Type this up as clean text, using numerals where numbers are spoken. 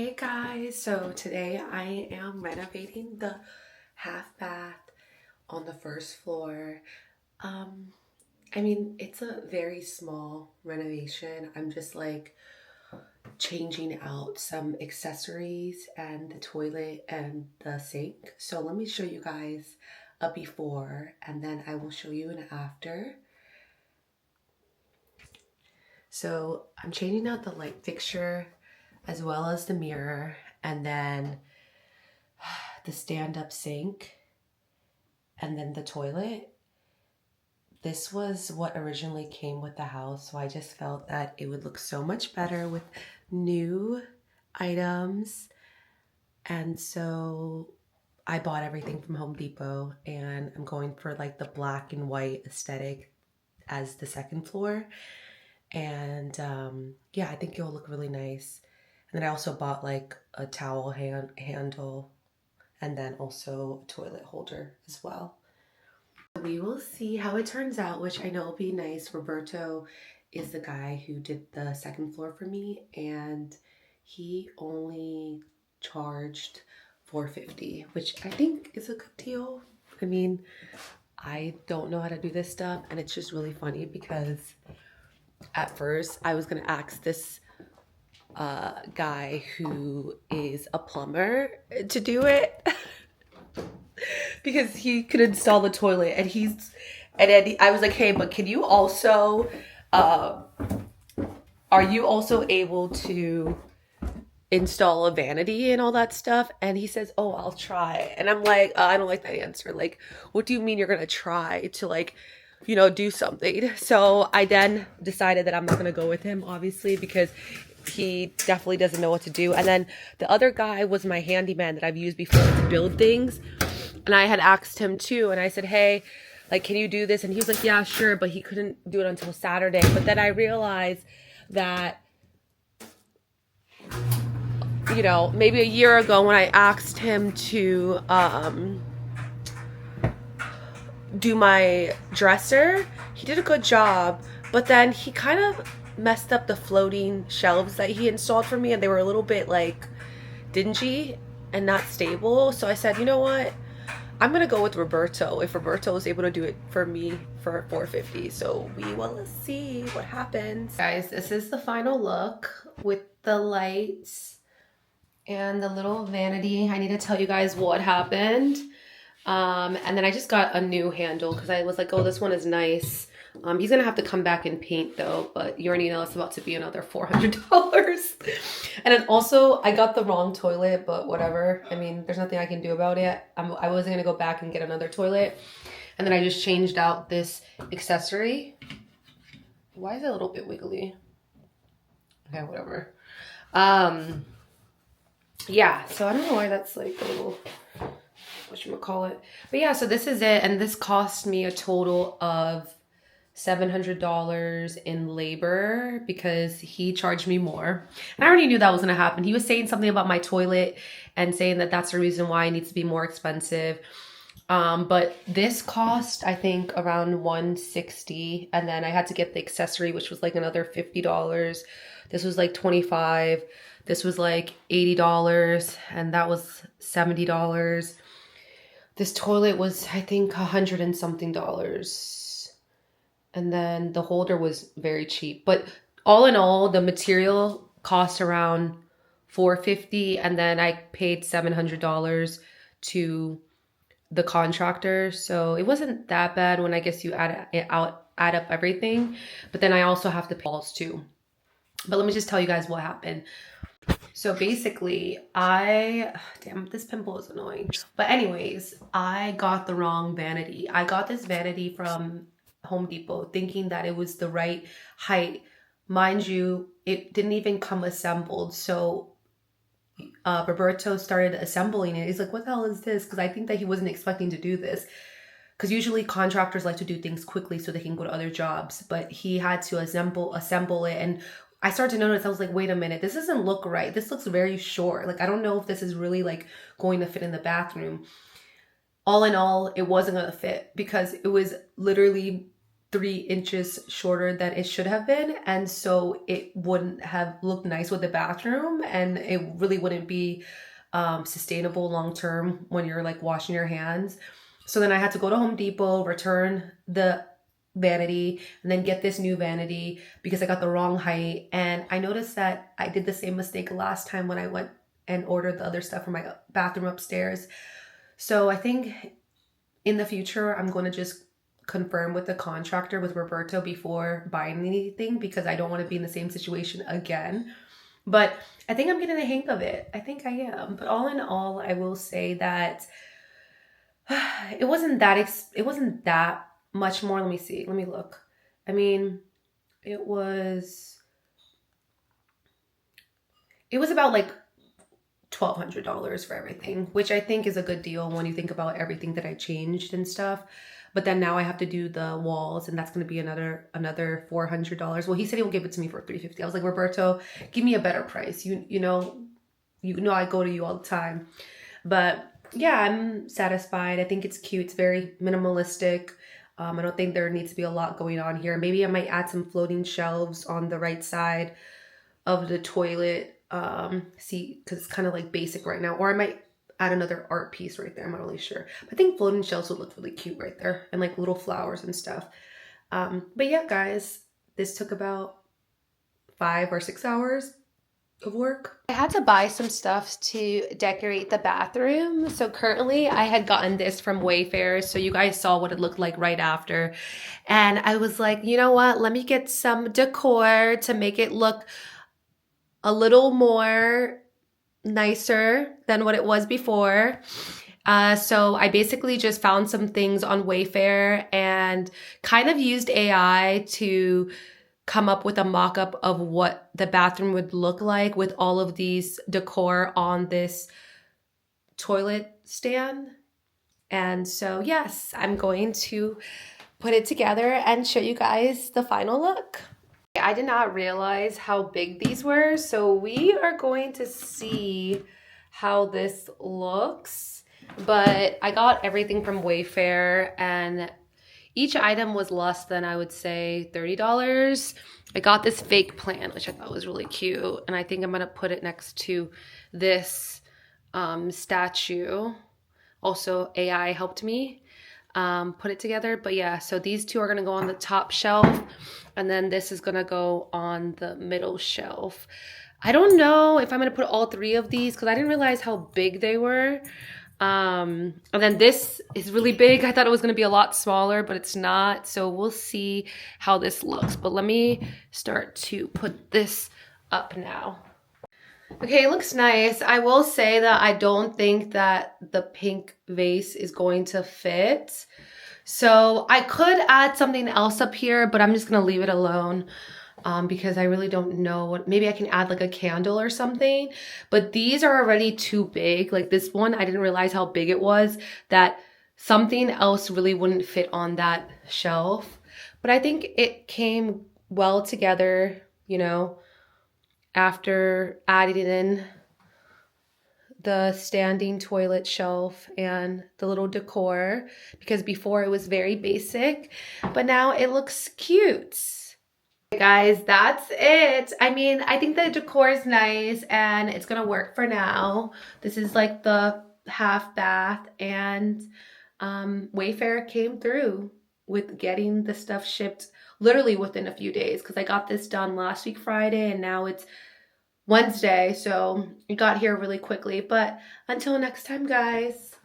Hey guys, so today I am renovating the half bath on the first floor. Um, it's a very small renovation. I'm just like changing out some accessories and the toilet and the sink. So let me show you guys a before and then I will show you an after. So I'm changing out the light fixture as well as the mirror and then the stand-up sink and then the toilet. This was what originally came with the house, so I just felt that it would look so much better with new items. And so I bought everything from Home Depot and I'm going for like the black and white aesthetic as the second floor. And yeah, I think it'll look really nice. And then I also bought like a towel handle and then also a toilet holder as well. We will see how it turns out, which I know will be nice. Roberto is the guy who did the second floor for me and he only charged $450, which I think is a good deal. I mean, I don't know how to do this stuff and it's just really funny because at first I was gonna ask this guy who is a plumber to do it because he could install the toilet and then I was like, hey, but can you also are you also able to install a vanity and all that stuff? And he says, oh, I'll try. And I'm like, I don't like that answer. Like, what do you mean you're gonna try to like, do something? So I then decided that I'm not gonna go with him, obviously, because he definitely doesn't know what to do. And then the other guy was my handyman that I've used before to build things. And I had asked him too. And I said, hey, like, can you do this? And he was like, yeah, sure. But he couldn't do it until Saturday. But then I realized that, maybe a year ago when I asked him to do my dresser, he did a good job. But then he kind of messed up the floating shelves that he installed for me, and they were a little bit like dingy and not stable. So I said, you know what, I'm gonna go with Roberto if Roberto is able to do it for me for $450. So we will see what happens. Guys, this is the final look with the lights and the little vanity. I need to tell you guys what happened. And then I just got a new handle because I was like, oh, this one is nice. He's gonna have to come back and paint though, but you already know it's about to be another $400. And then also I got the wrong toilet, but whatever. I mean, there's nothing I can do about it. I wasn't gonna go back and get another toilet. And then I just changed out this accessory. Why is it a little bit wiggly? Okay, whatever. Yeah, so I don't know why that's like a little, whatchamacallit. But yeah, so this is it. And this cost me a total of $700 in labor because he charged me more. And I already knew that was going to happen. He was saying something about my toilet and saying that that's the reason why it needs to be more expensive. But this cost, I think, around $160. And then I had to get the accessory, which was like another $50. This was like $25. This was like $80. And that was $70. This toilet was, I think, $100 and something. And then the holder was very cheap. But all in all, the material cost around $450. And then I paid $700 to the contractor. So it wasn't that bad when I guess you add up everything. But then I also have to pay balls too. But let me just tell you guys what happened. So basically, damn, this pimple is annoying. But anyways, I got the wrong vanity. I got this vanity from Home Depot thinking that it was the right height. Mind you, it didn't even come assembled. So Roberto started assembling it. He's like, what the hell is this? Because I think that he wasn't expecting to do this. Because usually contractors like to do things quickly so they can go to other jobs. But he had to assemble it. And I started to notice, I was like, wait a minute, this doesn't look right. This looks very short. Like, I don't know if this is really like going to fit in the bathroom. All in all, it wasn't going to fit because it was literally 3 inches shorter than it should have been, and so it wouldn't have looked nice with the bathroom, and it really wouldn't be sustainable long term when you're like washing your hands. So then I had to go to Home Depot, return the vanity, and then get this new vanity because I got the wrong height. And I noticed that I did the same mistake last time when I went and ordered the other stuff for my bathroom upstairs. So I think in the future, I'm going to just confirm with the contractor, with Roberto, before buying anything, because I don't want to be in the same situation again. But I think I'm getting the hang of it. I think I am. But all in all, I will say that it wasn't that much more. Let me see. Let me look. I mean, it was about like $1,200 for everything, which I think is a good deal when you think about everything that I changed and stuff. But then now I have to do the walls, and that's going to be another $400. Well, he said he will give it to me for $350. I was like, Roberto, give me a better price. You know I go to you all the time. But yeah, I'm satisfied. I think it's cute. It's very minimalistic. I don't think there needs to be a lot going on here. Maybe I might add some floating shelves on the right side of the toilet. See, because it's kind of like basic right now. Or I might add another art piece right there. I'm not really sure. But I think floating shelves would look really cute right there, and like little flowers and stuff. But yeah, guys, this took about 5 or 6 hours of work. I had to buy some stuff to decorate the bathroom. So currently I had gotten this from Wayfair. So you guys saw what it looked like right after. And I was like, you know what? Let me get some decor to make it look a little more nicer than what it was before. So I basically just found some things on Wayfair and kind of used AI to come up with a mock-up of what the bathroom would look like with all of these decor on this toilet stand. And so yes, I'm going to put it together and show you guys the final look. I did not realize how big these were, so we are going to see how this looks. But I got everything from Wayfair, and each item was less than, I would say, $30. I got this fake plant, which I thought was really cute, and I think I'm going to put it next to this statue. Also, AI helped me put it together. But yeah, so these two are going to go on the top shelf, and then this is going to go on the middle shelf. I don't know if I'm going to put all 3 of these because I didn't realize how big they were. And then this is really big. I thought it was going to be a lot smaller, but it's not. So we'll see how this looks. But let me start to put this up now. Okay, it looks nice. I will say that I don't think that the pink vase is going to fit. So I could add something else up here, but I'm just going to leave it alone. Because I really don't know what, maybe I can add like a candle or something, but these are already too big. Like this one, I didn't realize how big it was, that something else really wouldn't fit on that shelf. But I think it came well together, you know, after adding in the standing toilet shelf and the little decor, because before it was very basic, but now it looks cute. Guys, that's it. I mean, I think the decor is nice and it's gonna work for now. This is like the half bath, and Wayfair came through with getting the stuff shipped literally within a few days, because I got this done last week Friday and now it's Wednesday, so it got here really quickly. But until next time, guys.